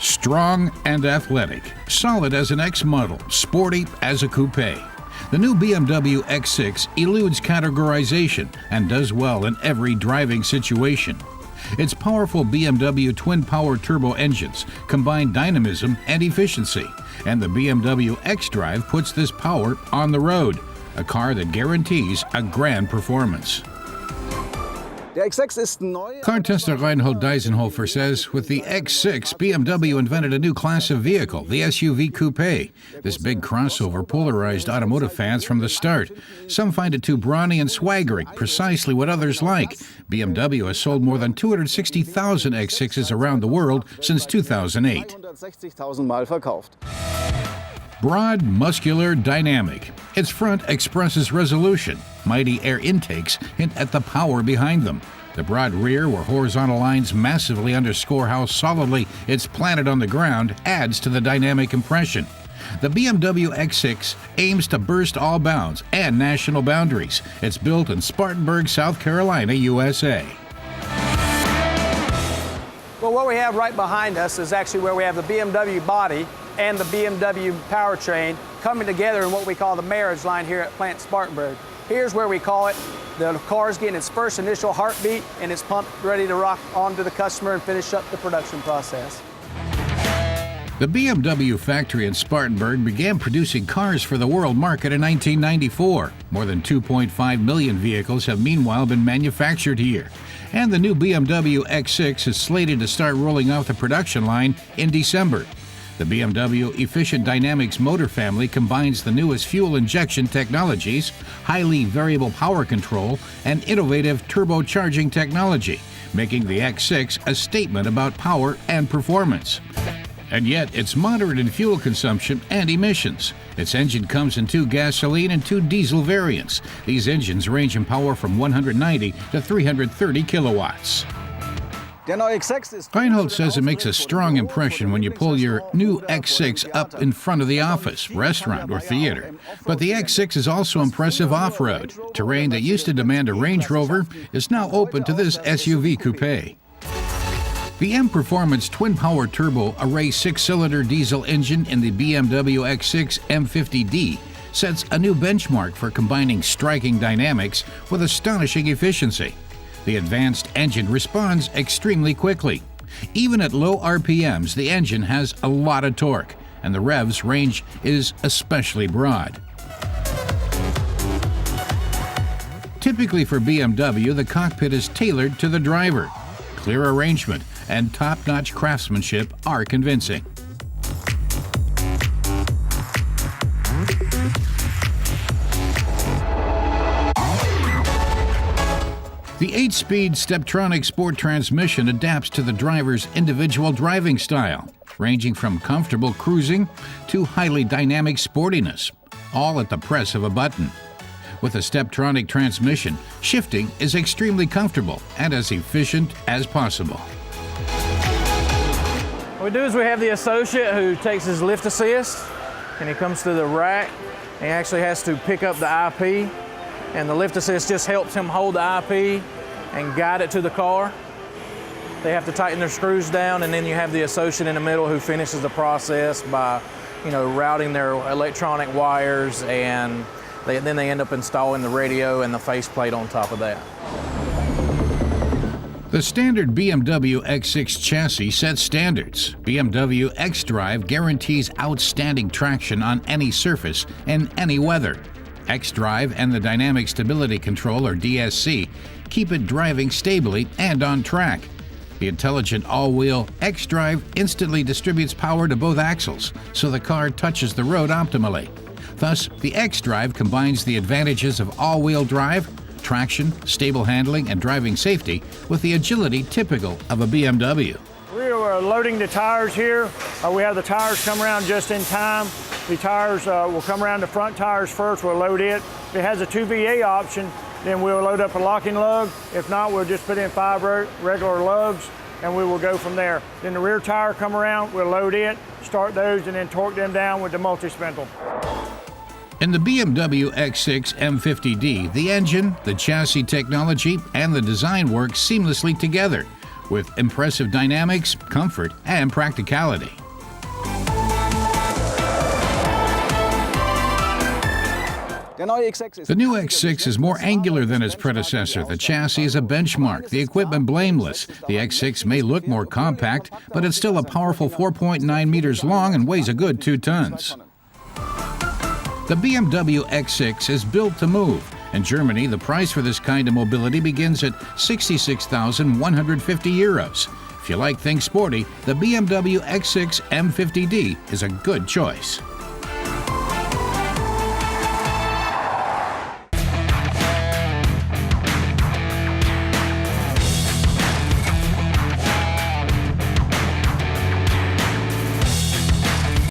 Strong and athletic, solid as an X model, sporty as a coupé. The new BMW X6 eludes categorization and does well in every driving situation. Its powerful BMW TwinPower Turbo engines combine dynamism and efficiency, and the BMW xDrive puts this power on the road, a car that guarantees a grand performance. Car tester Reinhold Deisenhofer says with the X6, BMW invented a new class of vehicle, the SUV coupé. This big crossover polarized automotive fans from the start. Some find it too brawny and swaggering, precisely what others like. BMW has sold more than 260,000 X6s around the world since 2008. Broad, muscular, dynamic. Its front expresses resolution. Mighty air intakes hint at the power behind them. The broad rear, where horizontal lines massively underscore how solidly it's planted on the ground, adds to the dynamic impression. The BMW X6 aims to burst all bounds and national boundaries. It's built in Spartanburg, South Carolina, USA. Well, what we have right behind us is actually where we have the BMW body and the BMW powertrain coming together in what we call the marriage line here at Plant Spartanburg. Here's where we call it the car's getting its first initial heartbeat and it's pumped ready to rock onto the customer and finish up the production process. The BMW factory in Spartanburg began producing cars for the world market in 1994. More than 2.5 million vehicles have meanwhile been manufactured here. And the new BMW X6 is slated to start rolling off the production line in December. The BMW Efficient Dynamics motor family combines the newest fuel injection technologies, highly variable power control, and innovative turbocharging technology, making the X6 a statement about power and performance. And yet, it's moderate in fuel consumption and emissions. Its engine comes in 2 gasoline and 2 diesel variants. These engines range in power from 190 to 330 kilowatts. Reinhold says it makes a strong impression when you pull your new X6 up in front of the office, restaurant, or theater. But the X6 is also impressive off-road. Terrain that used to demand a Range Rover is now open to this SUV coupé. The M Performance TwinPower Turbo Array 6-cylinder diesel engine in the BMW X6 M50D sets a new benchmark for combining striking dynamics with astonishing efficiency. The advanced engine responds extremely quickly. Even at low RPMs, the engine has a lot of torque, and the revs range is especially broad. Typically for BMW, the cockpit is tailored to the driver. Clear arrangement and top-notch craftsmanship are convincing. The 8-speed Steptronic Sport transmission adapts to the driver's individual driving style, ranging from comfortable cruising to highly dynamic sportiness, all at the press of a button. With a Steptronic transmission, shifting is extremely comfortable and as efficient as possible. What we do is we have the associate who takes his lift assist and he comes to the rack and he actually has to pick up the IP, and the lift assist just helps him hold the IP and guide it to the car. They have to tighten their screws down, and then you have the associate in the middle who finishes the process by, routing their electronic wires, and then they end up installing the radio and the faceplate on top of that. The standard BMW X6 chassis sets standards. BMW xDrive guarantees outstanding traction on any surface and any weather. xDrive and the Dynamic Stability Control, or DSC, keep it driving stably and on track. The intelligent all-wheel xDrive instantly distributes power to both axles, so the car touches the road optimally. Thus, the xDrive combines the advantages of all-wheel drive, traction, stable handling, and driving safety with the agility typical of a BMW. We are loading the tires here. We have the tires come around just in time. The tires will come around the front tires first. We'll load it. If it has a 2VA option, then we'll load up a locking lug. If not, we'll just put in 5 regular lugs and we will go from there. Then the rear tire come around, we'll load it, start those, and then torque them down with the multi-spindle. In the BMW X6 M50D, the engine, the chassis technology, and the design work seamlessly together. with impressive dynamics, comfort, and practicality. The new X6 is more angular than its predecessor. The chassis is a benchmark, the equipment blameless. The X6 may look more compact, but it's still a powerful 4.9 meters long and weighs a good 2 tons. The BMW X6 is built to move. In Germany, the price for this kind of mobility begins at 66,150 euros. If you like things sporty, the BMW X6 M50D is a good choice.